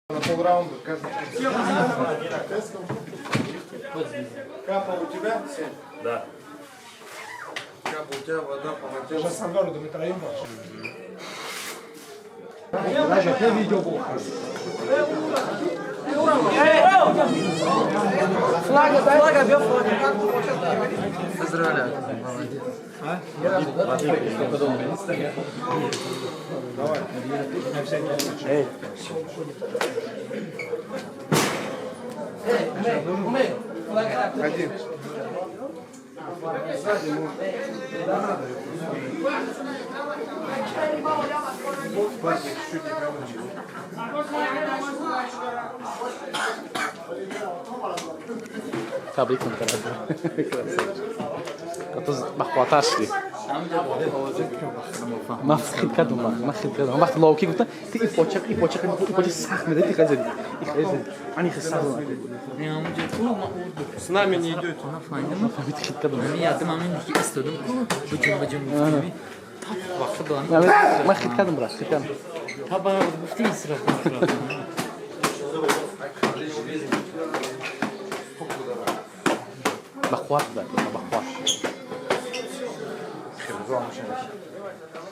На полраунда. Капа у тебя? Да. Капа у тебя, вода полотенце. Сейчас ангару до метроим. Даже я видео был. Флага, бьет флага. Поздравляю. Молодец. Давай. Эй. Один. Сзади можно. Парни чуть-чуть не помочь. Tabrikler بخاطر شدی ما فکر کردم وقتی لاوکی گفتن تی پاچه سخت میده تی خیلی انی خسته С нами не идете. من خیلی کردم براش بخوات بخوات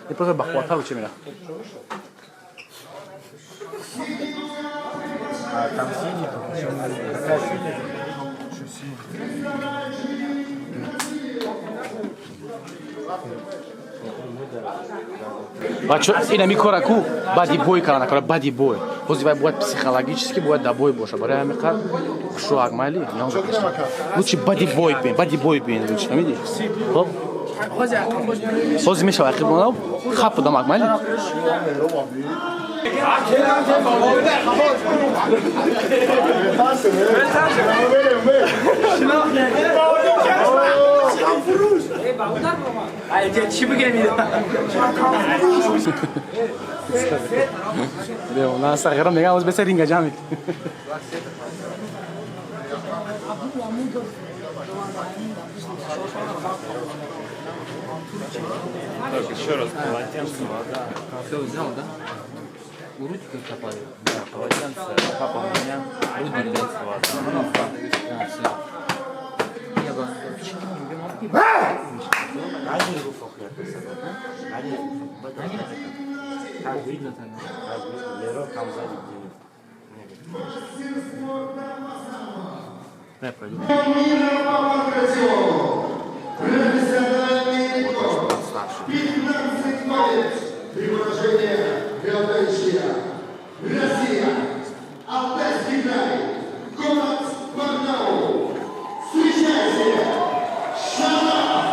یه پروژه بخوات رو چه میره Там синий, какая синяя? Что бачо ина микора ку бади бой карана кара бади бой ҳозир бояд психологически бояд да бой боша барои ҳамин қадр хушроҳ майли лучше бади бой бин лучше фаҳмиди хоб ҳозир мешава ақиб монав хап будам ак майли у нас сагира мегам оз беса ринга ҷамъ Так, еще раз полотенце, вода. Все взял, да? У Рудика копали? Да, полотенце, папа у меня, полотенце, вода. Да, все. Я бы... Как видно тогда? Дай пойду. Предложение Белоруссия, Россия, Алтайский край, город Барнаул. Встречайте, Шарап!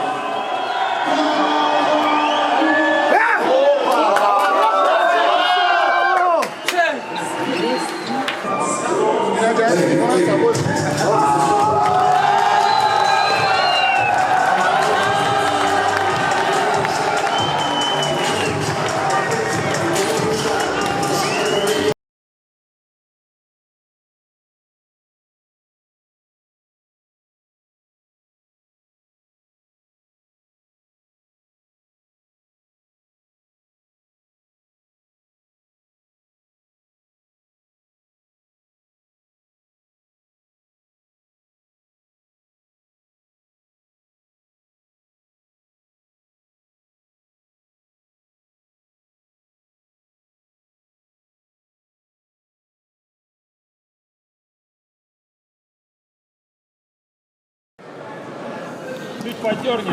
Чуть потерни.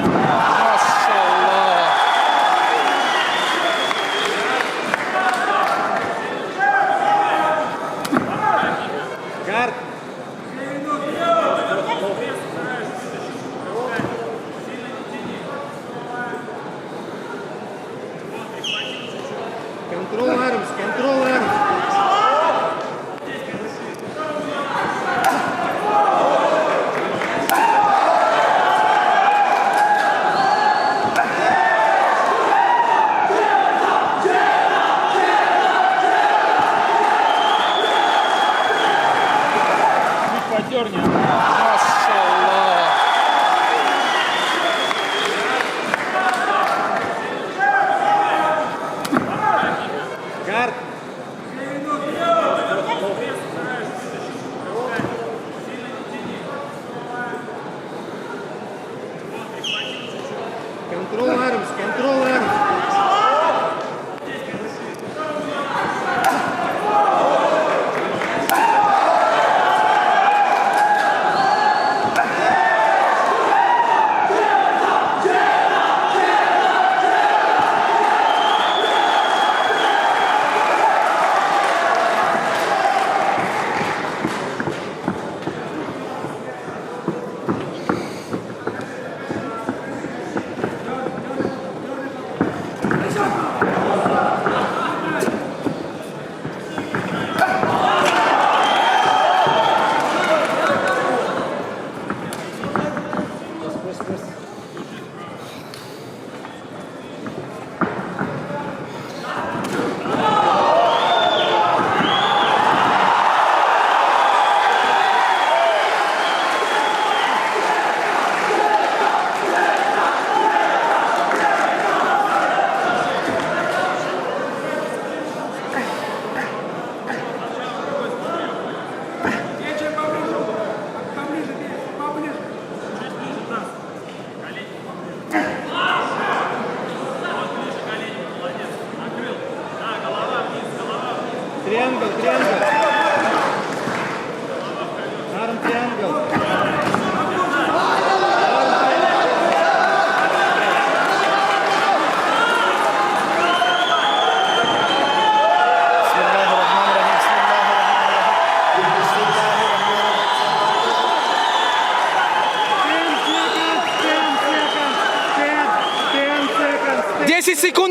Control arms, control arms.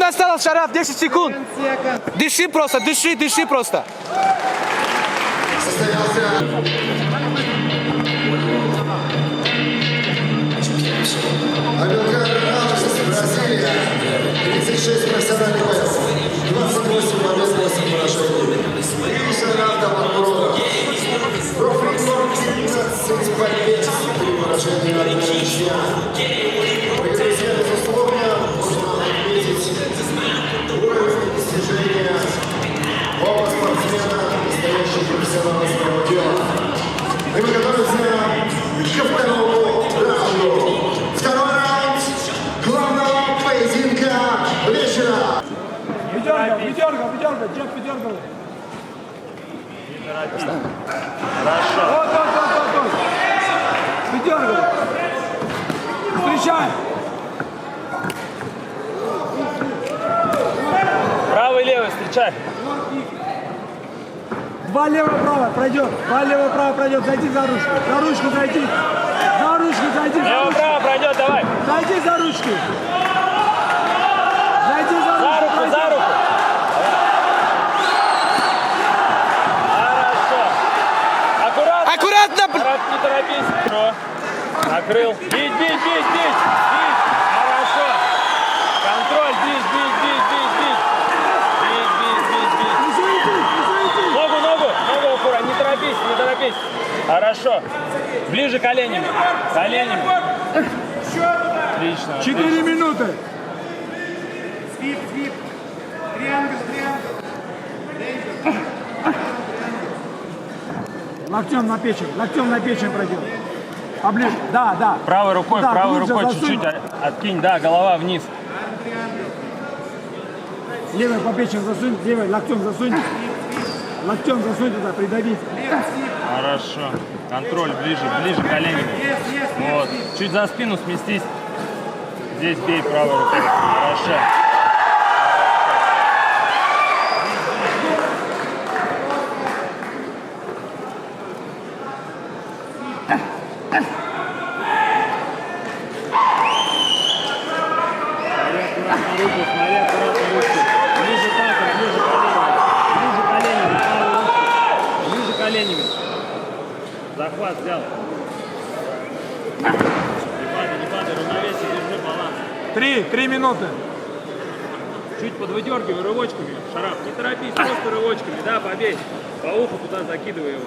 осталось, Шараф, 10 секунд. Дыши просто, дыши просто. Бразилия. 36 профессиональных боев. 28 побед, 8 поражений. И Шараф Дамагурова. Профильнор 15 побед, 3 поражения, 1 ничья. Мои друзья, безусловно, можно отметить уровень достижения оба спортсмена, настоящих профессионалов своего дела. И мы готовимся ко второму раунду. Второй раунд главного поединка вечера. Выдергал, Джек выдергал. Хорошо. Вот. Выдергал. Встречай. Правый, левый, встречай. Два лево-право пройдет. Два лево-право пройдет. Зайди за ручку. За ручку зайди. За ручку зайди. Лево-право пройдет, давай. Зайди за ручку. Зайди за ручку. За руку, за руку. Хорошо. Аккуратно. Аккуратно. Аккуратно, не торопись. Хорошо. Накрыл. Бить. Хорошо. Контроль, бить. Ногу аккуратно, не торопись. Хорошо. Ближе коленями. Отлично. 4 минуты. Свип. Триангл. Локтем на печень пройдет. Поближе. Да. Правой рукой, Да, правой глубже рукой засунь. чуть-чуть откинь, да, голова вниз. Левой по печени засунь, левой локтем засунь. Локтем засунь туда, придави. Хорошо. Контроль ближе коленями. Вот. Чуть за спину сместись. Здесь бей правой рукой. Хорошо. Смотри аккуратно руку. Ближе коленями. Ближе коленями. Захват взял. Не падай, равновесие, держи баланс. 3 минуты. Чуть подвыдергивай рывочками, Шараф. Не торопись, просто рывочками. Да, побей. По уху туда закидывай его.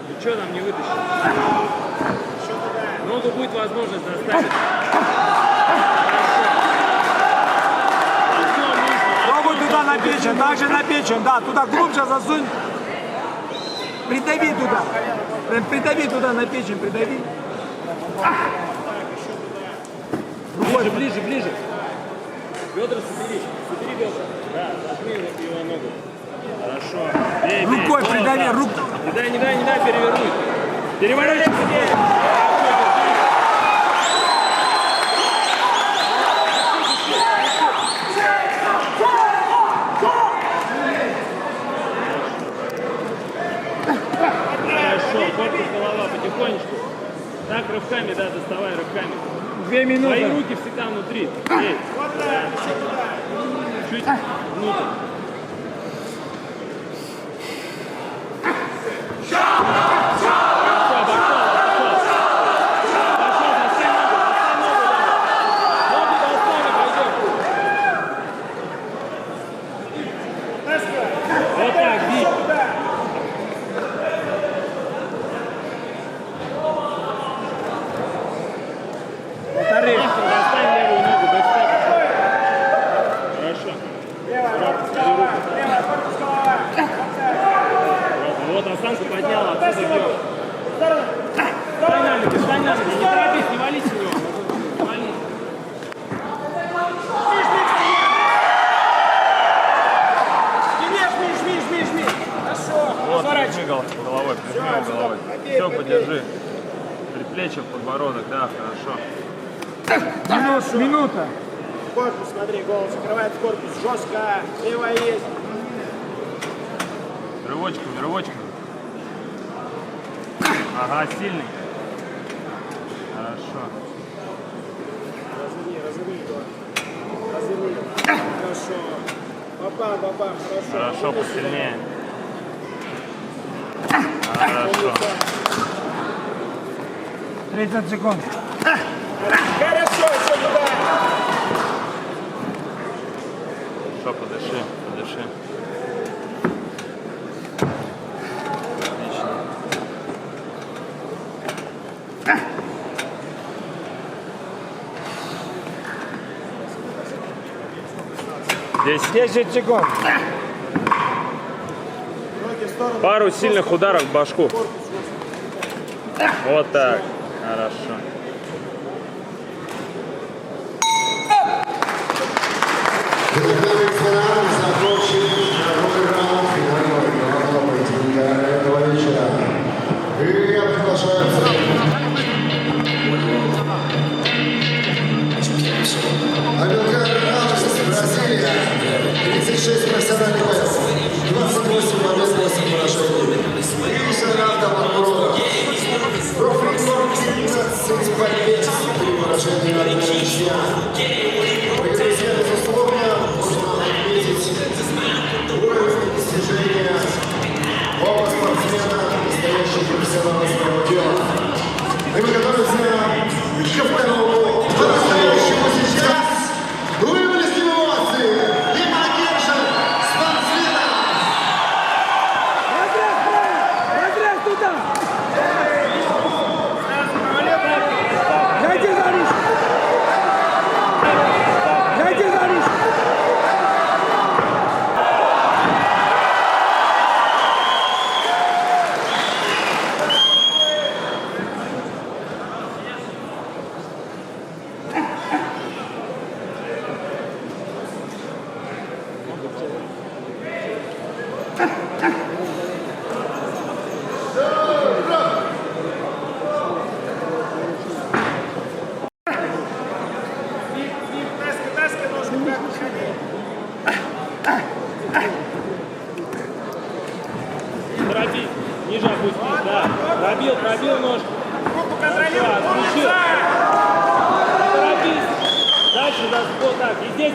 Ничего нам не вытащит. Ногу будет возможность заставить. Ногу туда на печень, также на печень, да, туда глубже засунь. Придави туда. Придави туда на печень, придави. Ближе. Бедра собери бедра. Да, зажми его ногу. Хорошо. Бей. Рукой Вот придави, так. руку. Не дай перевернуть. Переворачивай. Хорошо, корпус, голова потихонечку. Так, рывками, да, доставай рывками. 2 минуты. Твои руки всегда внутри. Эй. Чуть внутрь. Вот так, бить. Повтори. Достань левую ногу, бэкстеп. Хорошо. Вот осанку поднял, отсюда бьет. Встань на ноги, не торопись, не вались в него. Не вались. Жми. Хорошо. Вот, прижми головой, прижми его головой. Все, подержи. Предплечье, подбородок, да, хорошо. Минута. Корпус, смотри, голову закрывает корпус жестко. Левая есть. Рывочками. Ага, сильный. Хорошо. Разверни его. Хорошо. Попал, хорошо. Хорошо, посильнее. Хорошо. 30 секунд. Хорошо, еще туда. Хорошо, подыши. Отлично. 10 секунд. Пару сильных ударов в башку. Вот так. Хорошо. Закончили второй раунд финального главного поединка этого вечера. И я приглашаю Амилкар Алексис, Бразилия. 36 профессиональных боев. 28 побед, 8 поражений. И раунда Макмурова. Профрикорд 15 побед, 3 поражения, 1 ничья. Мои друзья, безусловно, нужно отметить уровень достижения оба спортсмена, настоящих профессионалов своего дела. И мы готовимся ко второму, настоящему сейчас. Выплески эмоции и поддержка спортсмена. Разряд туда. Дайте за ручку. Дайте за ручку. Таска ножку, как уходи. Дроби. Ниже опусти. Да. Пробил ножку. Руку контролируй. Включил. Торопись. Дальше вот так. И здесь.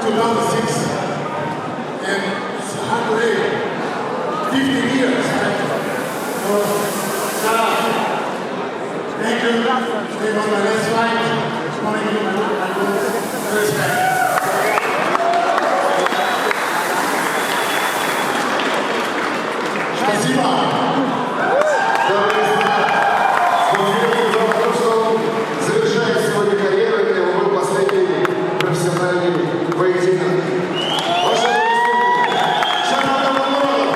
2006, and it's a hard day. 50 years. So, thank you. Stay on the next line. I want to give you my respect. Спасибо. Завершает сегодня карьеру, это его был последний профессиональный поединок. Ваши аплодисменты. Шахматов Мануров.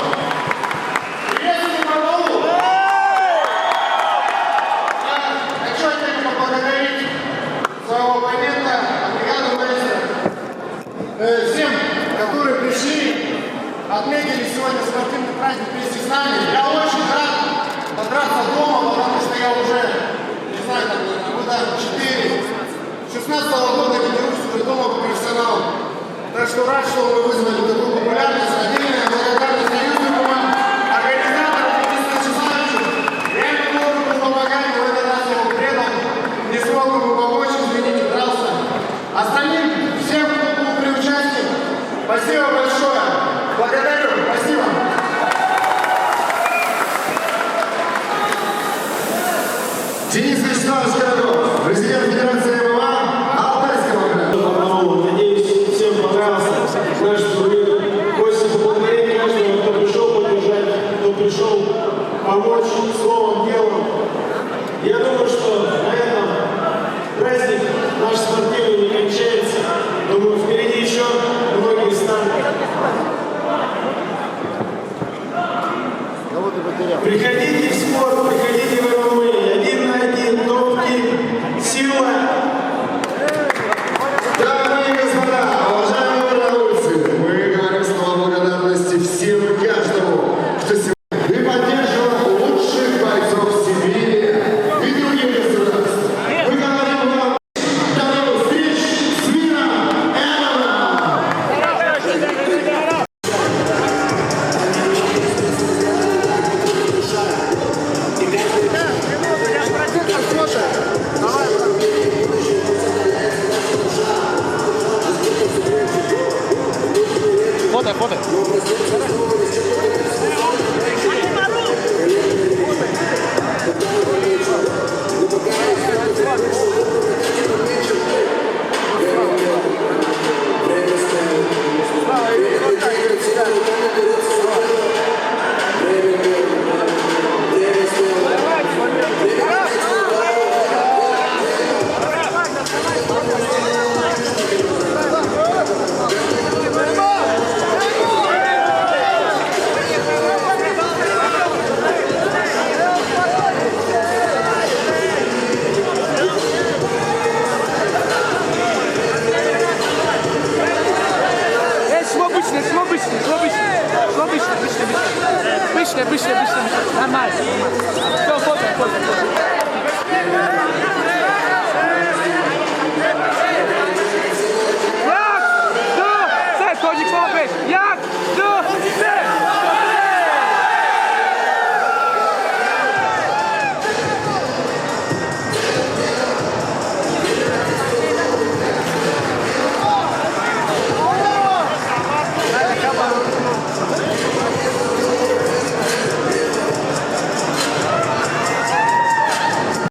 Приветствую, Мануров. Хочу отдельно поблагодарить своего оппонента, Абригаду Мейстера. Всем, которые пришли, отметили сегодня спортивный праздник вместе с нами. Я очень рад подраться дома, потому что я уже, не знаю, там, года 4, 16-го года тренируюсь дома по профессионалу. Так что рад, что вы вызвали такую популярность. Отдельная благодарность союзникам, организаторам, Денису Вячеславовичу. Я ему должен был помогать, но в этот раз я его предал. Не смог ему помочь, извините, дрался. Остальным, всем, кто был при участии, спасибо большое. Благодарю, спасибо. Денис Вячеславович,